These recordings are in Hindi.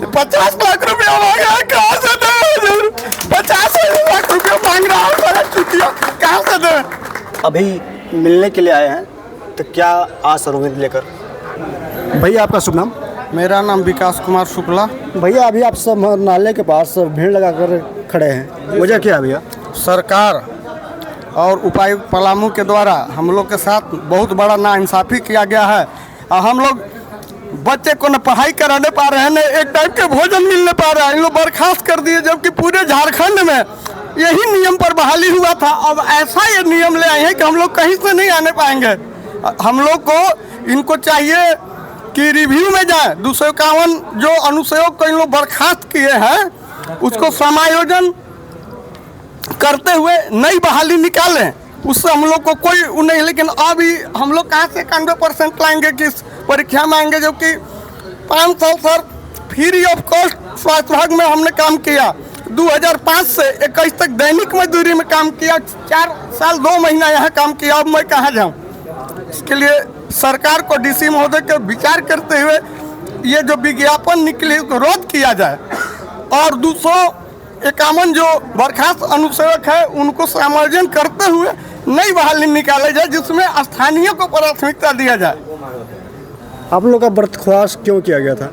50 लाख रुपया मांगा, कहाँ से दे? 50 लाख रुपया मांग रहा हूँ, बड़ा चुतिया, कहाँ से दे? अभी मिलने के लिए आए हैं, तो क्या आस और उम्मीद लेकर? भैया आपका शुभ नाम? मेरा नाम विकास कुमार शुक्ला। भैया अभी आप सब नाले के पास भीड़ लगाकर खड़े हैं, वजह क्या है भैया? सरकार और उपायुक्त पलामू के द्वारा हम लोग के साथ बहुत बड़ा नाइंसाफ़ी किया गया है और हम लोग बच्चे को न पढ़ाई कराने पा रहे हैं, न एक टाइम के भोजन मिलने पा रहा है। इन लोग बर्खास्त कर दिए, जबकि पूरे झारखंड में यही नियम पर बहाली हुआ था। अब ऐसा ये नियम ले आए हैं कि हम लोग कहीं से नहीं आने पाएंगे। हम लोग को इनको चाहिए कि रिव्यू में जाए। 251 जो अनुच्छेद को इन लोग बर्खास्त किए हैं उसको समायोजन करते हुए नई बहाली निकालें, उससे हम लोग को कोई नहीं। लेकिन अभी हम लोग कहाँ से 91% लाएंगे कि इस परीक्षा में आएंगे, जबकि 5 साल सर फ्री ऑफ कॉस्ट स्वास्थ्य विभाग में हमने काम किया। 2005 से 21 तक दैनिक मजदूरी में काम किया, 4 साल 2 महीना यहाँ काम किया। अब मैं कहाँ जाऊँ? इसके लिए सरकार को डीसी महोदय के विचार करते हुए ये जो विज्ञापन निकले उसको रद्द किया जाए और 251 जो बर्खास्त अनुसेवक है उनको समायोजन करते हुए नई बहाली निकाले जाए, जिसमें स्थानीय को प्राथमिकता दिया जाए। आप लोग का बर्खास्त क्यों किया गया था?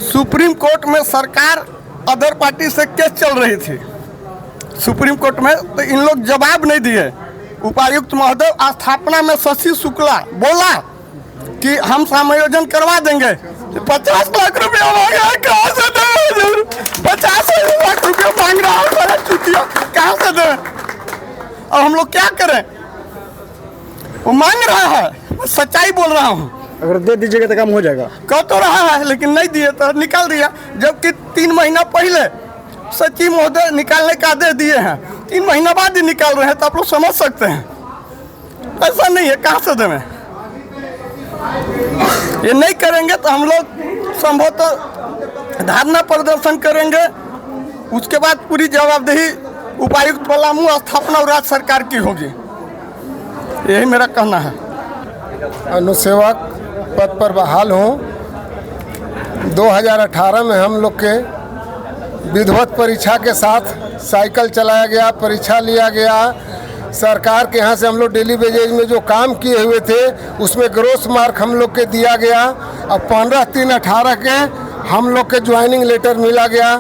सुप्रीम कोर्ट में सरकार अदर पार्टी से केस चल रही थी सुप्रीम कोर्ट में, तो इन लोग जवाब नहीं दिए। उपायुक्त महोदय स्थापना में शशि शुक्ला बोला कि हम समायोजन करवा देंगे। 50 लाख रुपया मांगा, कहाँ से दे? 50 लाख रुपया मांग रहा हूँ, बड़ा चुतिया, कहाँ से दे? और हम लोग क्या करें? वो मांग रहा है, मैं सच्चाई बोल रहा हूँ। अगर दे दीजिएगा तो काम हो जाएगा। कह तो रहा है लेकिन नहीं दिए तो निकाल दिया, जबकि 3 महीना पहले सचिव महोदय निकालने का आदेश दिए हैं, 3 महीना बाद ही निकाल रहे हैं, तो आप लोग समझ सकते हैं। ऐसा नहीं है, कहाँ से देवें? ये नहीं करेंगे तो हम लोग संभवतः धरना प्रदर्शन करेंगे। उसके बाद पूरी जवाबदेही उपायुक्त पलामू स्थापना और राज्य सरकार की होगी, यही मेरा कहना है। अनुसेवक पद पर बहाल हूँ। 2018 में हम लोग के विधिवत परीक्षा के साथ साइकिल चलाया गया, परीक्षा लिया गया। सरकार के यहाँ से हम लोग डेली वेजेज में जो काम किए हुए थे उसमें ग्रोस मार्क हम लोग के दिया गया। अब 15/3/18 के हम लोग के ज्वाइनिंग लेटर मिला गया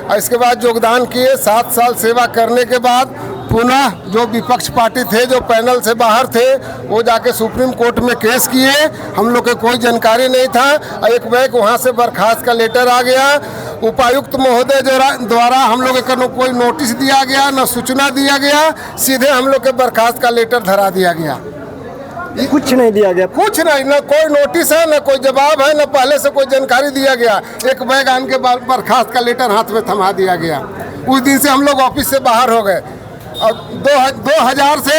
और इसके बाद योगदान किए। 7 साल सेवा करने के बाद पुनः जो विपक्ष पार्टी थे, जो पैनल से बाहर थे, वो जाके सुप्रीम कोर्ट में केस किए। हम लोग के कोई जानकारी नहीं था। एक बैग वहाँ से बर्खास्त का लेटर आ गया। उपायुक्त महोदय द्वारा हम लोग को कोई नोटिस दिया गया, न सूचना दिया गया, सीधे हम लोग के बर्खास्त का लेटर धरा दिया गया। कुछ नहीं दिया गया, कुछ नहीं, न कोई नोटिस है, न कोई जवाब है, न पहले से कोई जानकारी दिया गया। एक बैग आन के बर्खास्त का लेटर हाथ में थमा दिया गया। उस दिन से हम लोग ऑफिस से बाहर हो गए और 2000 से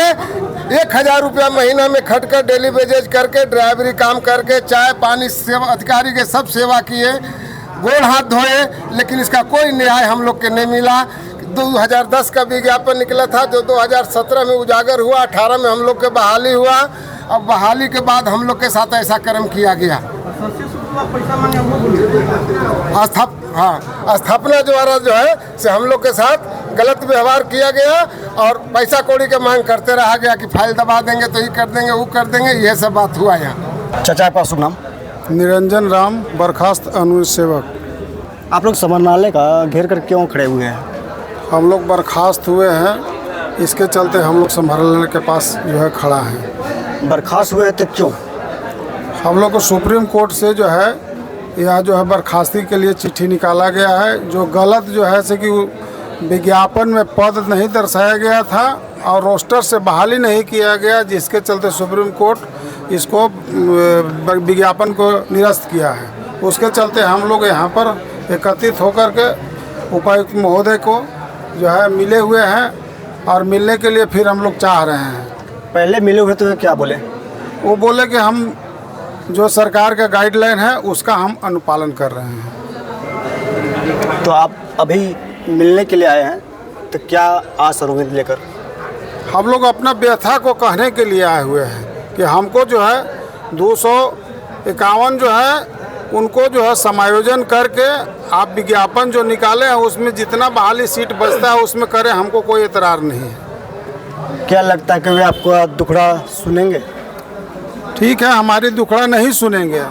1000 रुपया महीना में खट कर डेली वेजेज करके, ड्राइवरी काम करके, चाय पानी सेवा अधिकारी के सब सेवा किए, गोड़ हाथ धोए, लेकिन इसका कोई न्याय हम लोग के नहीं मिला। 2010 का विज्ञापन निकला था जो 2017 में उजागर हुआ, 18 में हम लोग के बहाली हुआ। अब बहाली के बाद हम लोग के साथ ऐसा कर्म किया गया। स्थापना द्वारा जो है से हम लोग के साथ गलत व्यवहार किया गया और पैसा कौड़ी के मांग करते रहा गया कि फाइल दबा देंगे तो ये कर देंगे, वो कर देंगे। यह सब बात हुआ यहाँ। चाचा आपका शुभ नाम? निरंजन राम, बर्खास्त अनुसेवक। आप लोग समरनालय का घेर कर क्यों खड़े हुए हैं? हम लोग बर्खास्त हुए हैं, इसके चलते हम लोग समरनालय के पास जो है खड़ा है। बर्खास्त हुए तो क्यों? हम लोग को सुप्रीम कोर्ट से जो है यह जो है बर्खास्ती के लिए चिट्ठी निकाला गया है, जो गलत जो है से कि विज्ञापन में पद नहीं दर्शाया गया था और रोस्टर से बहाली नहीं किया गया, जिसके चलते सुप्रीम कोर्ट इसको विज्ञापन को निरस्त किया है। उसके चलते हम लोग यहाँ पर एकत्रित होकर के उपायुक्त महोदय को जो है मिले हुए हैं और मिलने के लिए फिर हम लोग चाह रहे हैं। पहले मिले हुए तो क्या बोले? वो बोले कि हम जो सरकार का गाइडलाइन है उसका हम अनुपालन कर रहे हैं। तो आप अभी मिलने के लिए आए हैं, तो क्या आस और उम्मीद लेकर? हम लोग अपना व्यथा को कहने के लिए आए हुए हैं कि हमको जो है 251 जो है उनको जो है समायोजन करके आप विज्ञापन जो निकाले हैं उसमें जितना बहाली सीट बचता है उसमें करें, हमको कोई एतरार नहीं है। क्या लगता है कि वे आपको दुखड़ा सुनेंगे? ठीक है, हमारी दुखड़ा नहीं सुनेंगे,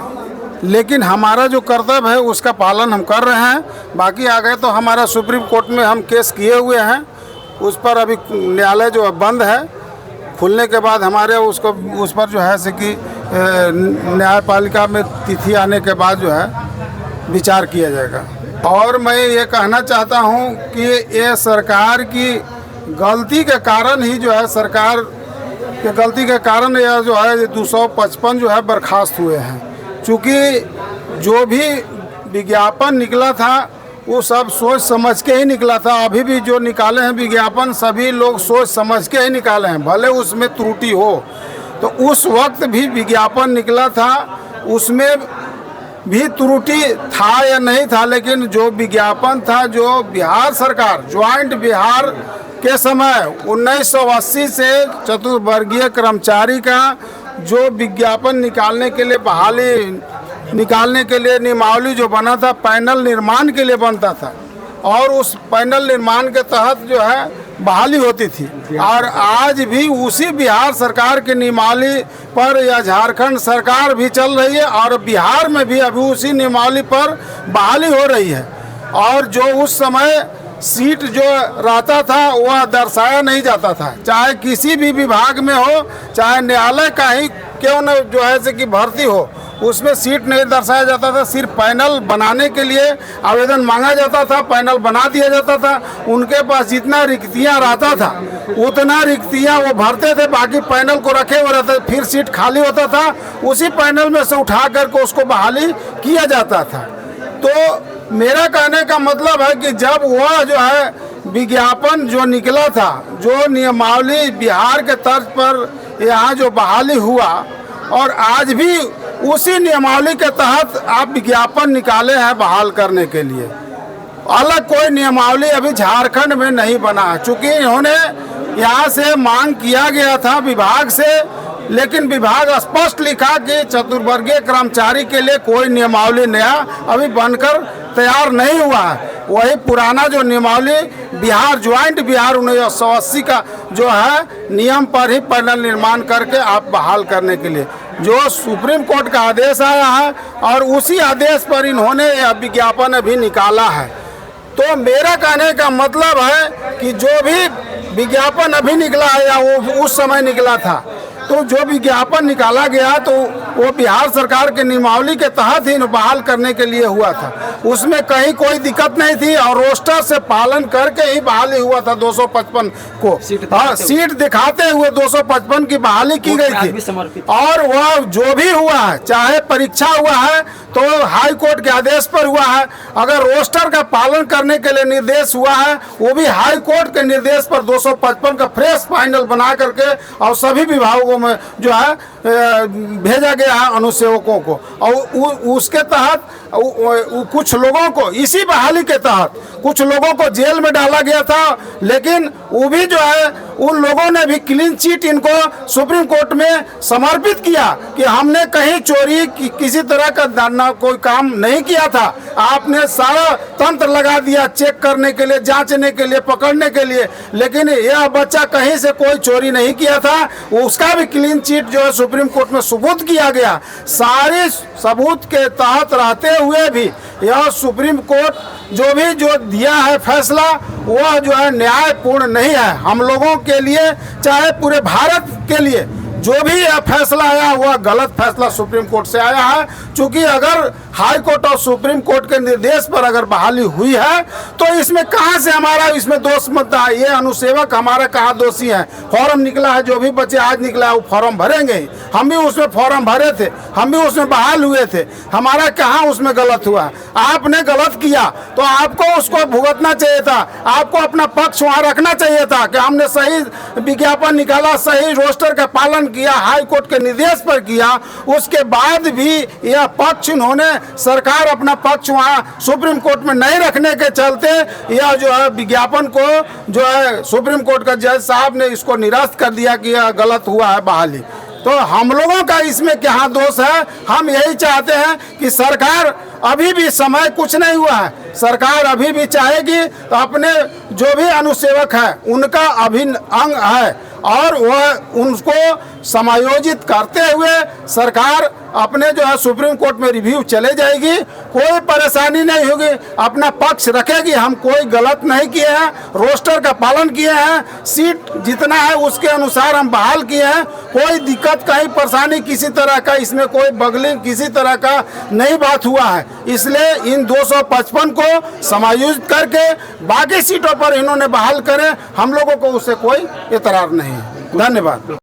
लेकिन हमारा जो कर्तव्य है उसका पालन हम कर रहे हैं। बाकी आगे तो हमारा सुप्रीम कोर्ट में हम केस किए हुए हैं, उस पर अभी न्यायालय जो है बंद है। खुलने के बाद हमारे उस पर जो है से कि न्यायपालिका में तिथि आने के बाद जो है विचार किया जाएगा। और मैं ये कहना चाहता हूँ कि ये सरकार की गलती के कारण ही जो है, सरकार के गलती के कारण यह जो है 255 जो है बर्खास्त हुए हैं। चूँकि जो भी विज्ञापन निकला था वो सब सोच समझ के ही निकला था। अभी भी जो निकाले हैं विज्ञापन सभी लोग सोच समझ के ही निकाले हैं, भले उसमें त्रुटि हो। तो उस वक्त भी विज्ञापन निकला था, उसमें भी त्रुटि था या नहीं था, लेकिन जो विज्ञापन था, जो बिहार सरकार ज्वाइंट बिहार के समय 1980 से चतुर्वर्गीय कर्मचारी का जो विज्ञापन निकालने के लिए बहाली निकालने के लिए नियमावली जो बना था, पैनल निर्माण के लिए बनता था और उस पैनल निर्माण के तहत जो है बहाली होती थी। और आज भी उसी बिहार सरकार के नियमावली पर या झारखंड सरकार भी चल रही है और बिहार में भी अभी उसी नियमावली पर बहाली हो रही है। और जो उस समय सीट जो रहता था वह दर्शाया नहीं जाता था, चाहे किसी भी विभाग में हो, चाहे न्यायालय का ही क्यों न जो है से कि भर्ती हो, उसमें सीट नहीं दर्शाया जाता था। सिर्फ पैनल बनाने के लिए आवेदन मांगा जाता था, पैनल बना दिया जाता था। उनके पास जितना रिक्तियां रहता था उतना रिक्तियां वो भरते थे, बाकी पैनल को रखे हुए रहते, फिर सीट खाली होता था, उसी पैनल में से उठा करके उसको बहाली किया जाता था। तो मेरा कहने का मतलब है कि जब वह जो है विज्ञापन जो निकला था, जो नियमावली बिहार के तर्ज पर यहाँ जो बहाली हुआ, और आज भी उसी नियमावली के तहत आप विज्ञापन निकाले हैं बहाल करने के लिए। अलग कोई नियमावली अभी झारखंड में नहीं बना है, चूँकि इन्होंने यहाँ से मांग किया गया था विभाग से, लेकिन विभाग स्पष्ट लिखा कि चतुर्वर्गीय कर्मचारी के लिए कोई नियमावली नया अभी बनकर तैयार नहीं हुआ है। वही पुराना जो नियमावली बिहार ज्वाइंट बिहार 1980 का जो है नियम पर ही पैनल निर्माण करके आप बहाल करने के लिए जो सुप्रीम कोर्ट का आदेश आया है, और उसी आदेश पर इन्होंने यह विज्ञापन अभी निकाला है। तो मेरा कहने का मतलब है कि जो भी विज्ञापन अभी निकला है या वो उस समय निकला था, तो जो विज्ञापन निकाला गया तो वो बिहार सरकार के नियमावली के तहत ही बहाल करने के लिए हुआ था। उसमें कहीं कोई दिक्कत नहीं थी और रोस्टर से पालन करके ही बहाली हुआ था। 255 को सीट दिखाते हुए 255 की बहाली की गई थी। और वह जो भी हुआ है, चाहे परीक्षा हुआ है तो हाई कोर्ट के आदेश पर हुआ है, अगर रोस्टर का पालन करने के लिए निर्देश हुआ है वो भी हाई कोर्ट के निर्देश पर 255 का फ्रेश फाइनल बना करके और सभी विभागों में जो है भेजा गया है अनुसेवकों को। और उसके तहत कुछ लोगों को इसी बहाली के तहत कुछ लोगों को जेल में डाला गया था, लेकिन वो भी जो है उन लोगों ने भी क्लीन चिट इनको सुप्रीम कोर्ट में समर्पित किया कि हमने कहीं चोरी किसी तरह का कोई काम नहीं किया था। आपने सारा तंत्र लगा दिया चेक करने के लिए, जांचने के लिए, पकड़ने के लिए, लेकिन यह बच्चा कहीं से कोई चोरी नहीं किया था। उसका भी क्लीन चिट जो है सुप्रीम कोर्ट में सबूत किया गया। सारे सबूत के तहत रहते हुए भी यह सुप्रीम कोर्ट जो दिया है फैसला वह जो है न्यायपूर्ण नहीं है। हम लोगों के लिए, चाहे पूरे भारत के लिए जो भी यह फैसला आया वह गलत फैसला सुप्रीम कोर्ट से आया है। क्योंकि अगर हाई कोर्ट और सुप्रीम कोर्ट के निर्देश पर अगर बहाली हुई है तो इसमें कहां से हमारा इसमें दोष मत है। ये अनुसेवक हमारा कहाँ दोषी है? फॉर्म निकला है, जो भी बच्चे आज निकला है वो फॉर्म भरेंगे। हम भी उसमें फॉर्म भरे थे, हम भी उसमें बहाल हुए थे, हमारा कहाँ उसमें गलत हुआ? आपने गलत किया तो आपको उसको भुगतना चाहिए था, आपको अपना पक्ष वहाँ रखना चाहिए था कि हमने सही विज्ञापन निकाला, सही रोस्टर का पालन किया, हाई कोर्ट के निर्देश पर किया। उसके बाद भी यह पक्ष इन्होंने सरकार अपना पक्ष वहाँ सुप्रीम कोर्ट में नहीं रखने के चलते यह जो है विज्ञापन को जो है सुप्रीम कोर्ट का जज साहब ने इसको निरस्त कर दिया कि यह गलत हुआ है बहाली। तो हम लोगों का इसमें क्या दोष है? हम यही चाहते हैं कि सरकार, अभी भी समय कुछ नहीं हुआ है, सरकार अभी भी चाहेगी तो अपने जो भी अनुसेवक है उनका अभिन्न अंग है और वह उनको समायोजित करते हुए सरकार अपने जो है सुप्रीम कोर्ट में रिव्यू चले जाएगी। कोई परेशानी नहीं होगी, अपना पक्ष रखेगी। हम कोई गलत नहीं किए हैं, रोस्टर का पालन किए हैं, सीट जितना है उसके अनुसार हम बहाल किए हैं। कोई दिक्कत, कहीं परेशानी किसी तरह का, इसमें कोई बगलिंग किसी तरह का नहीं बात हुआ है। इसलिए इन 255 को समायोजित करके बाकी सीटों पर इन्होंने बहाल करें, हम लोगों को उससे कोई एतरार नहीं है। धन्यवाद।